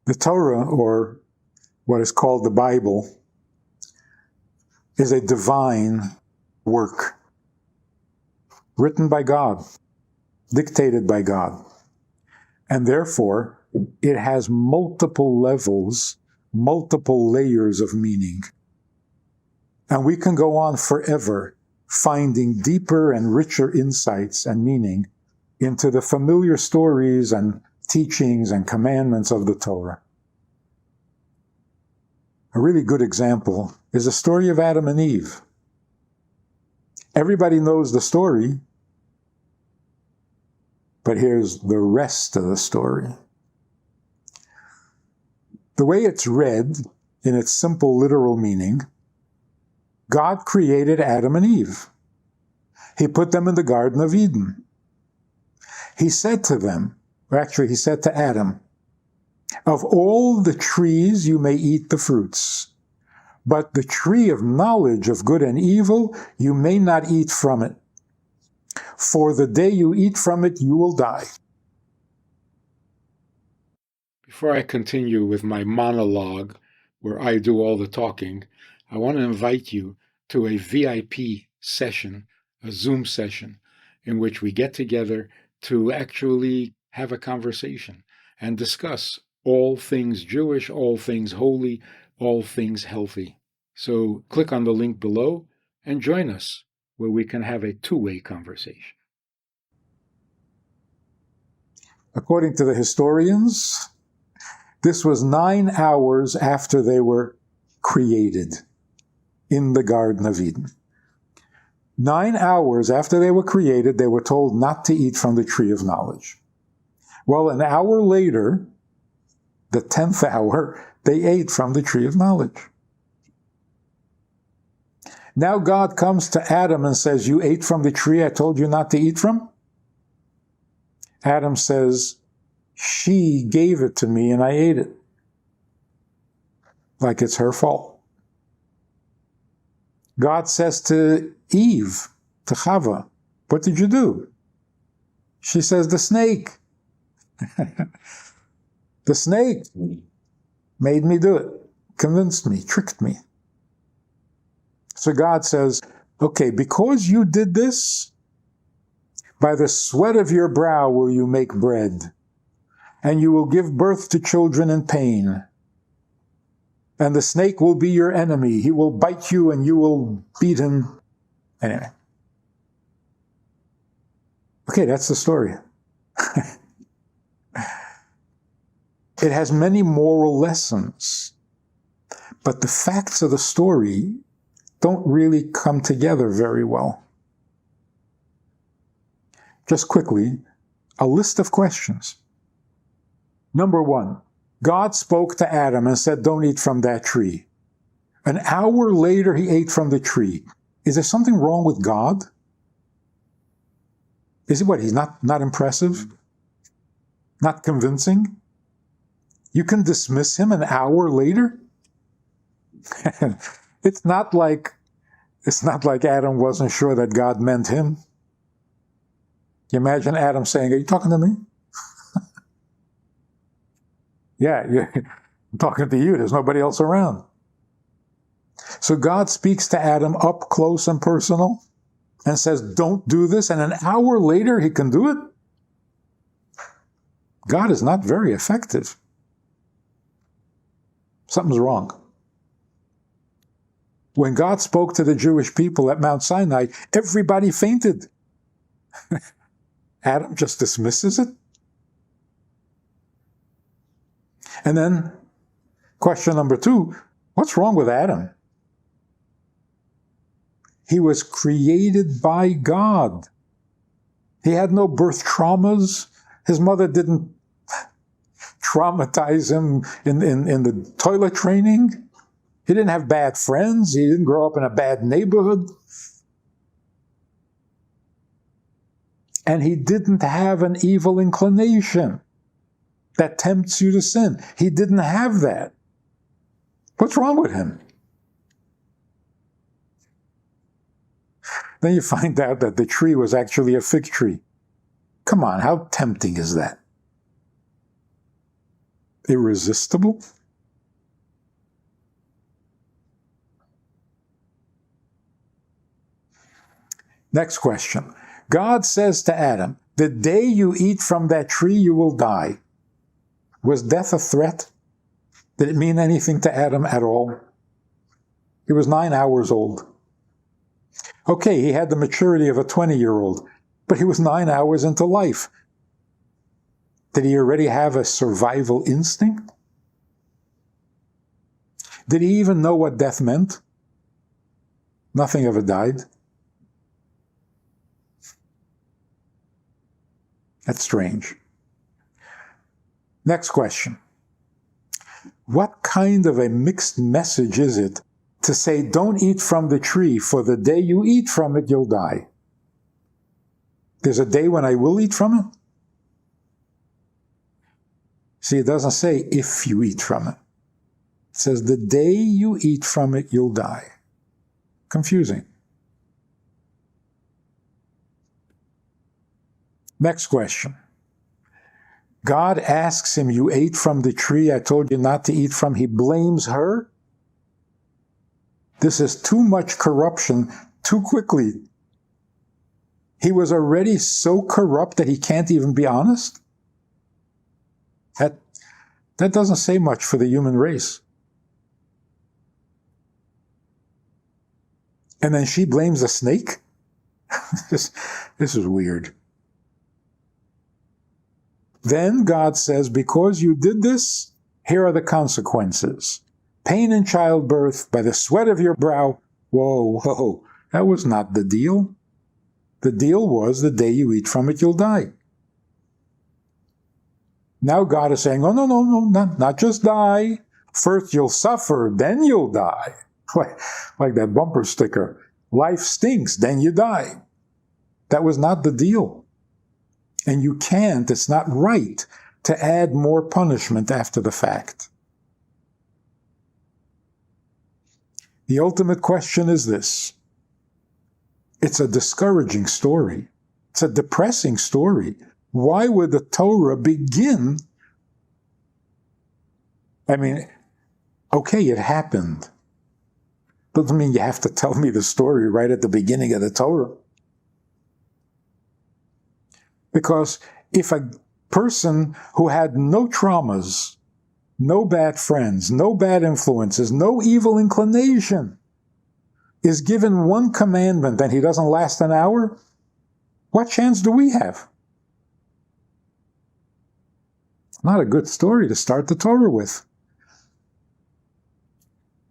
The Torah, or what is called the Bible, is a divine work, written by God, dictated by God. And therefore, it has multiple levels, multiple layers of meaning. And we can go on forever finding deeper and richer insights and meaning into the familiar stories and teachings and commandments of the Torah. A really good example is the story of Adam and Eve. Everybody knows the story, but here's the rest of the story. The way it's read, in its simple literal meaning, God created Adam and Eve. He put them in the Garden of Eden. He said to them, or actually he said to Adam, "Of all the trees you may eat the fruits, but the tree of knowledge of good and evil you may not eat from it. For the day you eat from it, you will die." Before I continue with my monologue, where I do all the talking, I want to invite you to a VIP session, a Zoom session, in which we get together to actually have a conversation and discuss all things Jewish, all things holy, all things healthy. So click on the link below and join us where we can have a two-way conversation. According to the historians, this was 9 hours after they were created in the Garden of Eden. 9 hours after they were created, they were told not to eat from the tree of knowledge. Well, an hour later, the 10th hour, they ate from the tree of knowledge. Now God comes to Adam and says, "You ate from the tree I told you not to eat from?" Adam says, "She gave it to me and I ate it." Like it's her fault. God says to Eve, to Chava, "What did you do?" She says, "The snake." The snake made me do it, convinced me, tricked me. So God says, "Okay, because you did this, by the sweat of your brow will you make bread, and you will give birth to children in pain. And the snake will be your enemy. He will bite you and you will beat him." Anyway. Okay, that's the story. It has many moral lessons, but the facts of the story don't really come together very well. Just quickly, a list of questions. Number 1, God spoke to Adam and said, "Don't eat from that tree." An hour later, he ate from the tree. Is there something wrong with God? Is it what? He's not impressive? Not convincing? You can dismiss him an hour later? It's not like Adam wasn't sure that God meant him. You imagine Adam saying, "Are you talking to me?" Yeah, I'm talking to you. There's nobody else around. So God speaks to Adam up close and personal and says, "Don't do this." And an hour later, he can do it? God is not very effective. Something's wrong. When God spoke to the Jewish people at Mount Sinai, everybody fainted. Adam just dismisses it. And then, question number 2, what's wrong with Adam? He was created by God. He had no birth traumas. His mother didn't traumatize him in the toilet training. He didn't have bad friends. He didn't grow up in a bad neighborhood. And he didn't have an evil inclination that tempts you to sin. He didn't have that. What's wrong with him? Then you find out that the tree was actually a fig tree. Come on, how tempting is that? irresistible? Next question. God says to Adam, the day you eat from that tree, you will die. Was death a threat? Did it mean anything to Adam at all? He was 9 hours old. Okay, he had the maturity of a 20-year-old, but he was 9 hours into life. Did he already have a survival instinct? Did he even know what death meant? Nothing ever died. That's strange. Next question. What kind of a mixed message is it to say, don't eat from the tree, for the day you eat from it, you'll die? There's a day when I will eat from it? See, it doesn't say if you eat from it. It says the day you eat from it, you'll die. Confusing. Next question. God asks him, you ate from the tree I told you not to eat from. He blames her. This is too much corruption too quickly. He was already so corrupt that he can't even be honest. That doesn't say much for the human race. And then she blames the snake? This is weird. Then God says, because you did this, here are the consequences. Pain in childbirth by the sweat of your brow. Whoa, that was not the deal. The deal was the day you eat from it, you'll die. Now God is saying, oh, no, not just die. First you'll suffer, then you'll die. Like that bumper sticker. Life stinks, then you die. That was not the deal. And you can't, it's not right to add more punishment after the fact. The ultimate question is this. It's a discouraging story. It's a depressing story. Why would the Torah begin? I mean, okay, it happened. Doesn't mean you have to tell me the story right at the beginning of the Torah. Because if a person who had no traumas, no bad friends, no bad influences, no evil inclination, is given one commandment and he doesn't last an hour, what chance do we have? Not a good story to start the Torah with.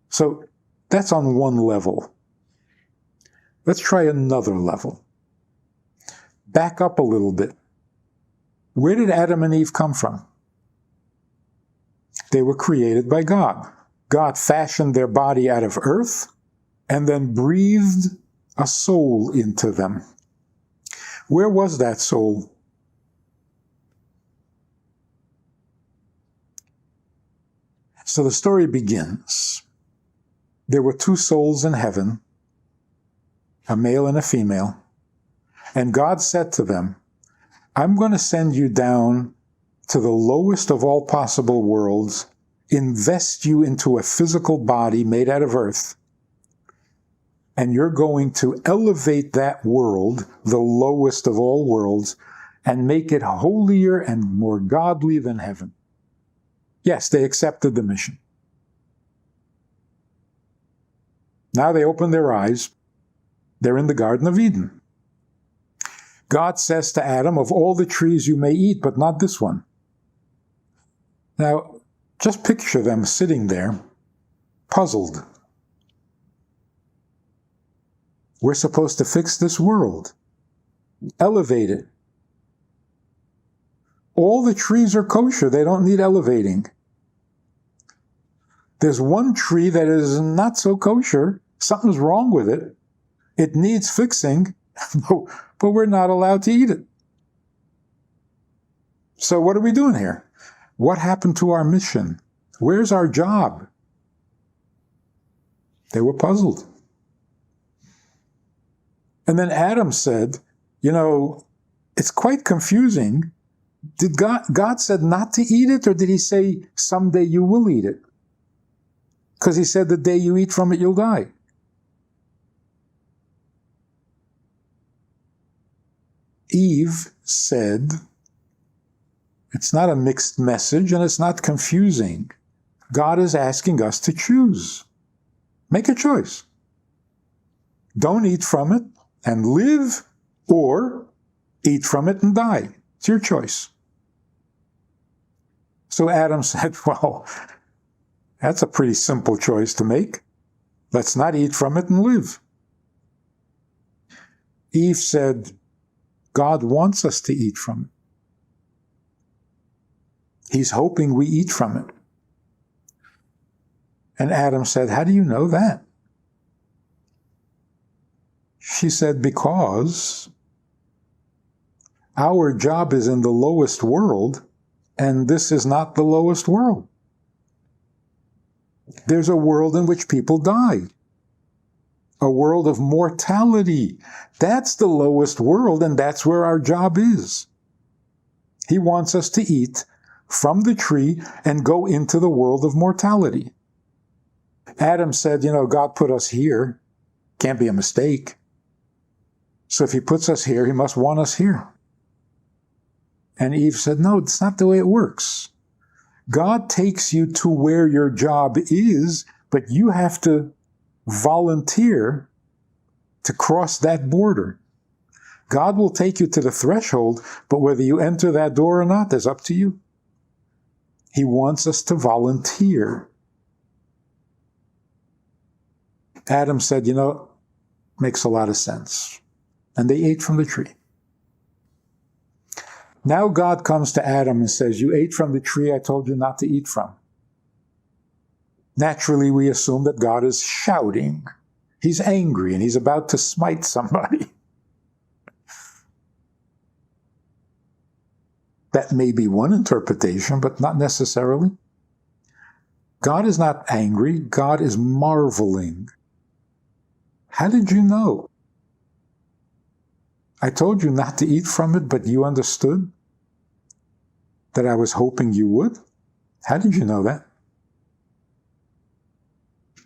So that's on one level. Let's try another level. Back up a little bit. Where did Adam and Eve come from? They were created by God. God fashioned their body out of earth and then breathed a soul into them. Where was that soul? So the story begins. There were two souls in heaven, a male and a female, and God said to them, I'm going to send you down to the lowest of all possible worlds, invest you into a physical body made out of earth, and you're going to elevate that world, the lowest of all worlds, and make it holier and more godly than heaven. Yes, they accepted the mission. Now they open their eyes. They're in the Garden of Eden. God says to Adam, of all the trees you may eat, but not this one. Now, just picture them sitting there, puzzled. We're supposed to fix this world, elevate it. All the trees are kosher. They don't need elevating. There's one tree that is not so kosher. Something's wrong with it. It needs fixing, but we're not allowed to eat it. So what are we doing here? What happened to our mission? Where's our job? They were puzzled. And then Adam said, it's quite confusing Did God said not to eat it, or did he say someday you will eat it? Because he said the day you eat from it, you'll die. Eve said, it's not a mixed message and it's not confusing. God is asking us to choose. Make a choice. Don't eat from it and live, or eat from it and die. It's your choice. So Adam said, well, that's a pretty simple choice to make. Let's not eat from it and live. Eve said, God wants us to eat from it. He's hoping we eat from it. And Adam said, how do you know that? She said, because our job is in the lowest world, and this is not the lowest world. There's a world in which people die. A world of mortality. That's the lowest world, and that's where our job is. He wants us to eat from the tree and go into the world of mortality. Adam said, God put us here. Can't be a mistake. So if he puts us here, he must want us here. And Eve said, no, it's not the way it works. God takes you to where your job is, but you have to volunteer to cross that border. God will take you to the threshold, but whether you enter that door or not is up to you. He wants us to volunteer. Adam said, makes a lot of sense. And they ate from the tree. Now God comes to Adam and says, you ate from the tree I told you not to eat from. Naturally, we assume that God is shouting. He's angry and he's about to smite somebody. That may be one interpretation, but not necessarily. God is not angry. God is marveling. How did you know? I told you not to eat from it, but you understood that I was hoping you would? How did you know that?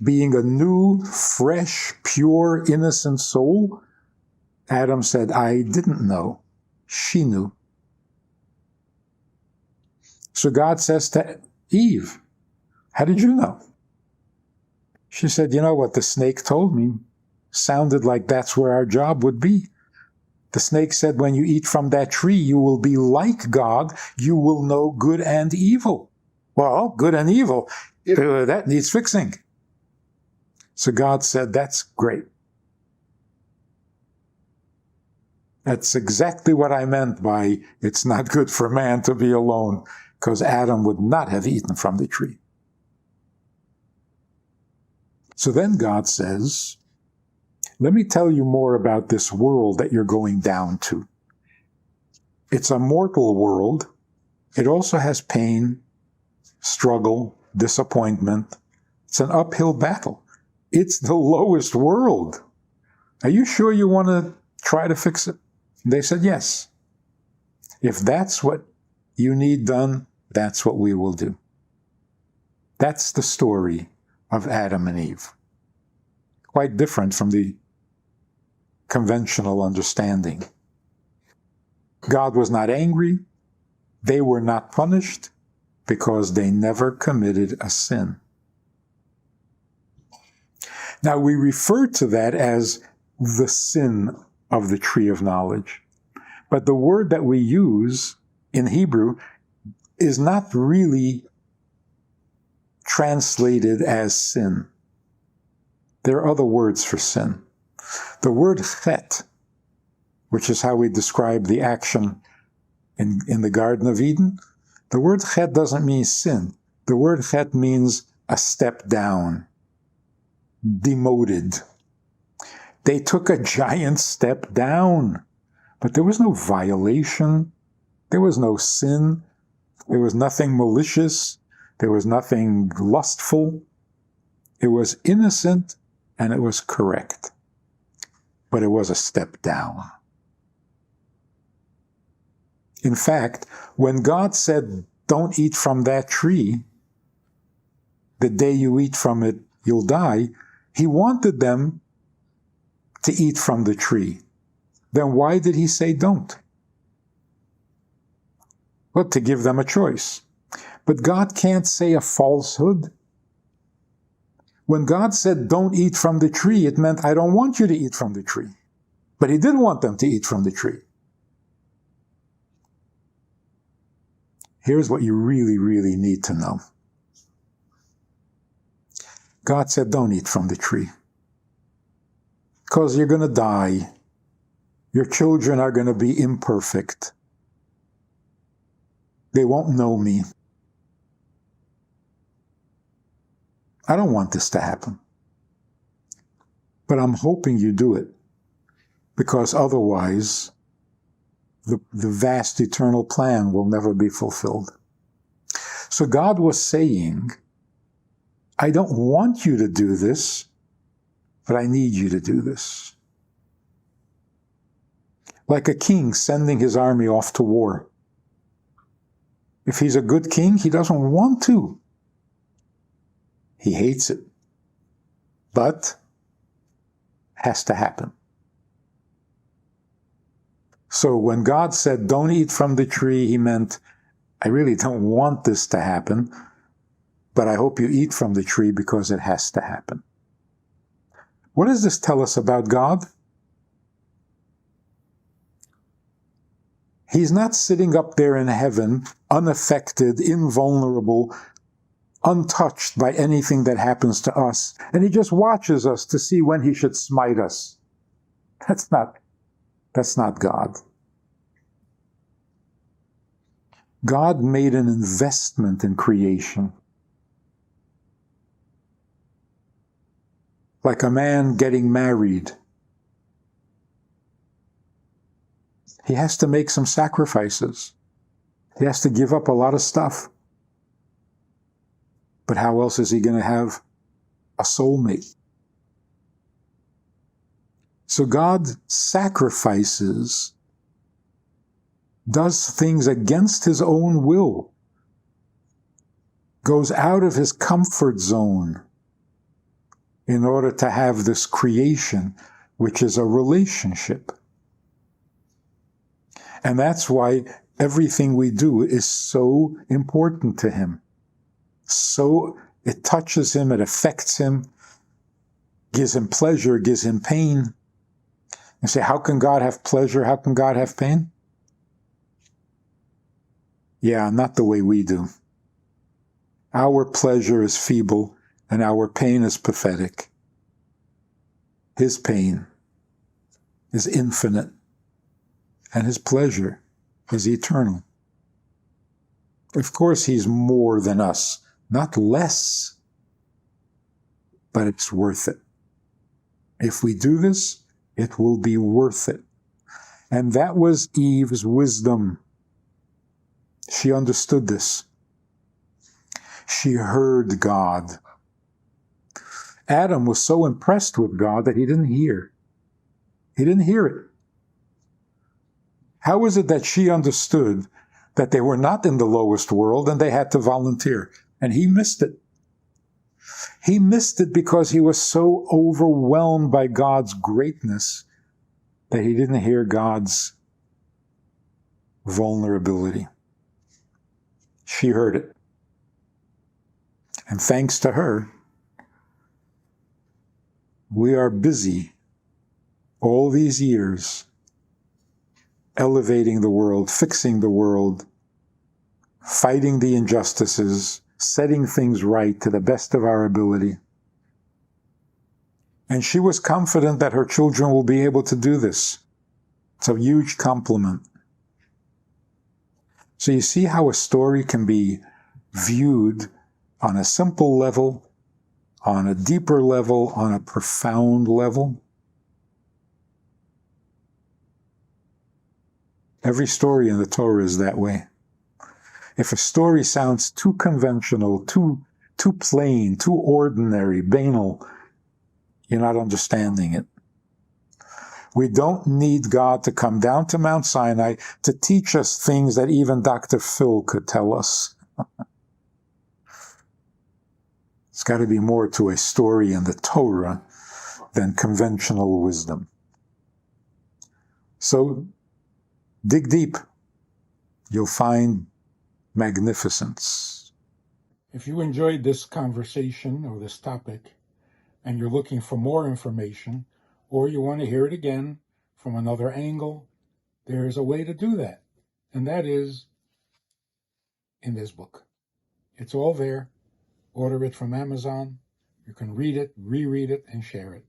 Being a new, fresh, pure, innocent soul, Adam said, I didn't know. She knew. So God says to Eve, how did you know? She said, what the snake told me sounded like that's where our job would be. The snake said, when you eat from that tree, you will be like God. You will know good and evil. Well, good and evil, that needs fixing. So God said, that's great. That's exactly what I meant by it's not good for man to be alone, because Adam would not have eaten from the tree. So then God says, let me tell you more about this world that you're going down to. It's a mortal world. It also has pain, struggle, disappointment. It's an uphill battle. It's the lowest world. Are you sure you want to try to fix it? They said, yes. If that's what you need done, that's what we will do. That's the story of Adam and Eve. Quite different from the conventional understanding. God was not angry. They were not punished because they never committed a sin. Now we refer to that as the sin of the tree of knowledge. But the word that we use in Hebrew is not really translated as sin. There are other words for sin. The word chet, which is how we describe the action in the Garden of Eden, the word chet doesn't mean sin. The word chet means a step down, demoted. They took a giant step down, but there was no violation. There was no sin. There was nothing malicious. There was nothing lustful. It was innocent and it was correct. But it was a step down. In fact, when God said, don't eat from that tree, the day you eat from it, you'll die, he wanted them to eat from the tree. Then why did he say don't? Well, to give them a choice. But God can't say a falsehood. When God said don't eat from the tree, it meant I don't want you to eat from the tree. But he did want them to eat from the tree. Here's what you really, really need to know. God said don't eat from the tree. Because you're going to die. Your children are going to be imperfect. They won't know me. I don't want this to happen. But I'm hoping you do it. Because otherwise, the vast eternal plan will never be fulfilled. So God was saying, I don't want you to do this, but I need you to do this. Like a king sending his army off to war. If he's a good king, he doesn't want to. He hates it. But has to happen. So when God said, don't eat from the tree, he meant, I really don't want this to happen, but I hope you eat from the tree because it has to happen. What does this tell us about God? He's not sitting up there in heaven, unaffected, invulnerable, untouched by anything that happens to us, and he just watches us to see when he should smite us. That's not God. God made an investment in creation. Like a man getting married. He has to make some sacrifices. He has to give up a lot of stuff. But how else is he going to have a soulmate? So God sacrifices, does things against his own will, goes out of his comfort zone in order to have this creation, which is a relationship. And that's why everything we do is so important to him. So it touches him, it affects him, gives him pleasure, gives him pain. You say, how can God have pleasure? How can God have pain? Yeah, not the way we do. Our pleasure is feeble and our pain is pathetic. His pain is infinite and his pleasure is eternal. Of course, he's more than us, not less, but it's worth it. If we do this, it will be worth it. And that was Eve's wisdom. She understood this. She heard God. Adam was so impressed with God that he didn't hear. He didn't hear it. How is it that she understood that they were not in the lowest world and they had to volunteer? And he missed it. He missed it because he was so overwhelmed by God's greatness that he didn't hear God's vulnerability. She heard it. And thanks to her, we are busy all these years elevating the world, fixing the world, fighting the injustices, setting things right to the best of our ability. And she was confident that her children will be able to do this. It's a huge compliment. So you see how a story can be viewed on a simple level, on a deeper level, on a profound level. Every story in the Torah is that way. If a story sounds too conventional, too plain, too ordinary, banal, you're not understanding it. We don't need God to come down to Mount Sinai to teach us things that even Dr. Phil could tell us. It's got to be more to a story in the Torah than conventional wisdom. So dig deep. You'll find magnificence. If you enjoyed this conversation or this topic, and you're looking for more information, or you want to hear it again from another angle, there's a way to do that. And that is in this book. It's all there. Order it from Amazon. You can read it, reread it, and share it.